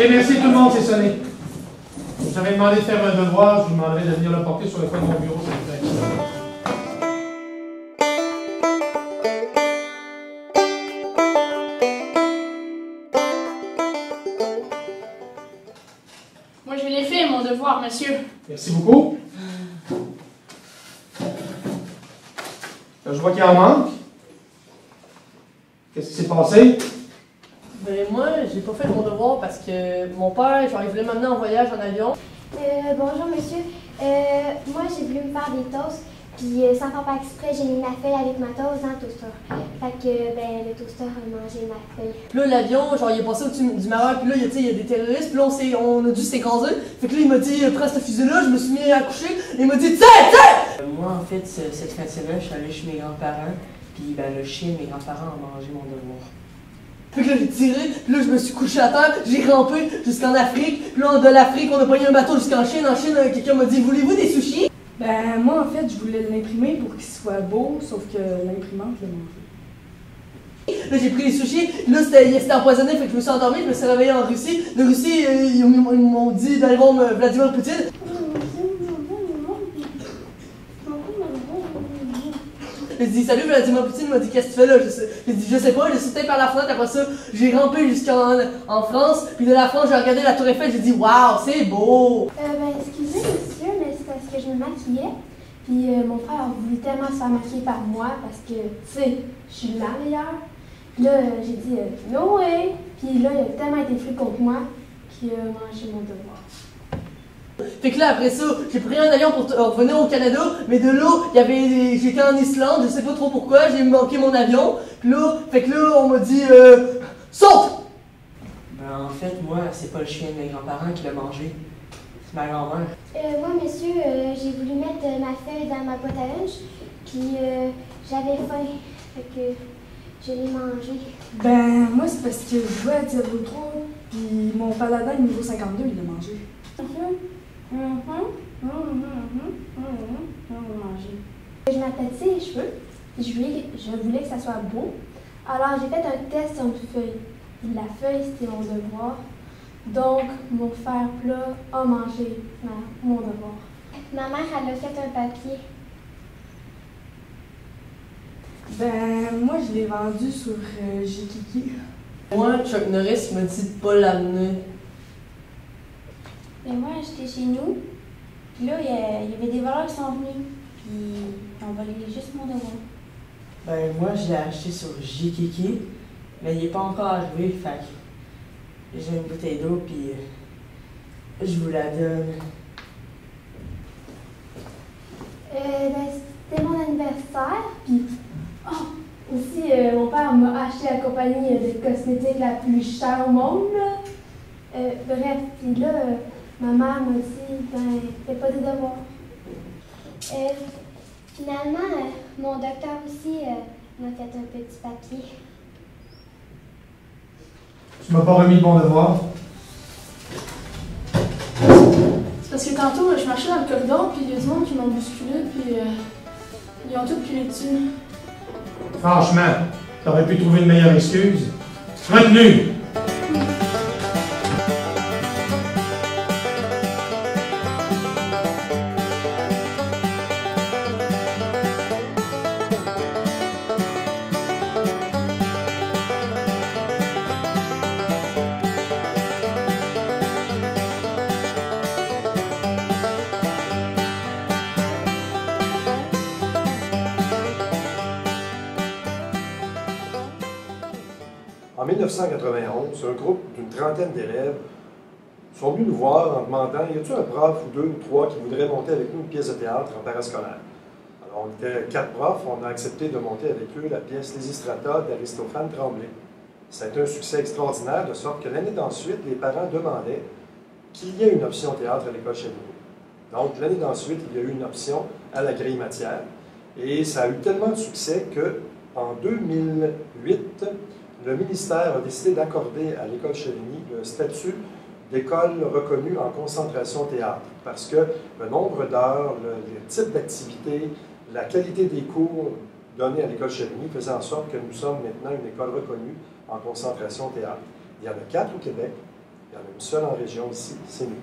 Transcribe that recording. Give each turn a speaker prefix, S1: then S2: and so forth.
S1: merci tout le monde, c'est sonné. Vous avez demandé de faire un devoir, je vous demanderai de venir le porter sur le coin de mon bureau, s'il vous plaît.
S2: Moi, je l'ai fait, mon devoir, monsieur.
S1: Merci beaucoup. Là, je vois qu'il en manque. Qu'est-ce qui s'est passé?
S3: Ben moi, j'ai pas fait mon devoir parce que mon père, genre, il voulait m'amener en voyage en avion.
S4: Bonjour monsieur. Moi j'ai voulu me faire des toasts, puis sans faire pas exprès, j'ai mis ma feuille avec ma toast dans le toaster. Fait que le toaster a mangé ma feuille.
S3: Puis là, l'avion, genre, il est passé au-dessus du Maroc, puis là, il y a des terroristes, puis là, on a dû s'écraser. Fait que là, il m'a dit, prends ce fusil-là, je me suis mis à coucher, et il m'a dit, tiens!
S5: Moi, en fait, cette fin de semaine, je suis allé chez mes grands-parents, puis ben, le chien de mes grands-parents a mangé mon devoir.
S3: Fait que là, j'ai tiré, puis là, je me suis couché à terre, j'ai rampé jusqu'en Afrique, puis là, de l'Afrique, on a pogné un bateau jusqu'en Chine. En Chine, quelqu'un m'a dit, voulez-vous des sushis?
S6: Ben, moi, en fait, je voulais l'imprimer pour qu'il soit beau, sauf que l'imprimante l'a mangé.
S3: Là, j'ai pris les sushis, là, c'était empoisonné, fait que je me suis endormi, je me suis réveillé en Russie. De Russie, ils m'ont dit d'aller voir Vladimir Poutine. J'ai dit, salut Vladimir Poutine, il m'a dit, qu'est-ce que tu fais là? J'ai dit, je sais pas, j'ai sauté par la fenêtre, après ça, j'ai rampé jusqu'en France, puis de la France, j'ai regardé la Tour Eiffel, j'ai dit, waouh, c'est beau!
S4: Excusez monsieur, mais c'est parce que je me maquillais, puis mon frère a voulu tellement se faire maquiller par moi, parce que, tu sais, je suis la meilleure. Puis là, j'ai dit, no way! Puis là, il a tellement été fru contre moi qu'il a mangé mon devoir.
S3: Fait que là, après ça, j'ai pris un avion pour revenir au Canada, mais de là, j'étais en Islande, je sais pas trop pourquoi, j'ai manqué mon avion. Puis là, fait que là, on m'a dit, saute!
S5: Ben, en fait, moi, c'est pas le chien de mes grands-parents qui l'a mangé, c'est ma grand-mère.
S4: Moi, monsieur, j'ai voulu mettre ma feuille dans ma boîte à lunch, puis j'avais faim, fait que je l'ai mangé.
S6: Ben, moi, c'est parce que je jouais à Diablo 3, puis mon paladin niveau 52, il l'a mangé.
S4: Je m'appelais les cheveux, je voulais que ça soit beau, alors j'ai fait un test sur une feuille. La feuille, c'était mon devoir, donc mon fer plat a mangé mon devoir. Ma mère, elle a fait un papier.
S6: Ben, moi, je l'ai vendu sur Jikiki.
S3: Moi, Chuck Norris m'a dit de pas l'amener.
S4: Mais moi, j'étais chez nous, puis là, il y avait des voleurs qui sont venus, puis ils ont volé juste mon devoir.
S5: Ben, moi, je l'ai acheté sur Jikiki, mais il est pas encore arrivé, fait que j'ai une bouteille d'eau, puis je vous la donne.
S4: C'était mon anniversaire, puis aussi, mon père m'a acheté la compagnie de cosmétiques la plus chère au monde, là. Bref, puis là, ma mère m'a dit, fais pas des devoirs. Finalement, mon docteur aussi m'a fait un petit papier.
S1: Tu m'as pas remis de bon devoir.
S2: C'est parce que tantôt, je marchais dans le corridor, puis il y a du monde qui m'ont bousculé, puis ils ont tout pilé dessus.
S1: Franchement, t'aurais pu trouver une meilleure excuse. Retenu!
S7: En 1991, un groupe d'une trentaine d'élèves sont venus nous voir en demandant « Y a-t-il un prof ou deux ou trois qui voudraient monter avec nous une pièce de théâtre en parascolaire? » Alors, on était 4 profs, on a accepté de monter avec eux la pièce « Lysistrata » d'Aristophane Tremblay. Ça a été un succès extraordinaire, de sorte que l'année d'ensuite, les parents demandaient qu'il y ait une option théâtre à l'école Chavigny. Donc, l'année d'ensuite, il y a eu une option à la grille matière. Et ça a eu tellement de succès qu'en 2008, le ministère a décidé d'accorder à l'école Chavigny le statut d'école reconnue en concentration théâtre, parce que le nombre d'heures, le type d'activité, la qualité des cours donnés à l'école Chavigny faisait en sorte que nous sommes maintenant une école reconnue en concentration théâtre. Il y en a 4 au Québec, il Il y en a une seule en région ici, c'est nous.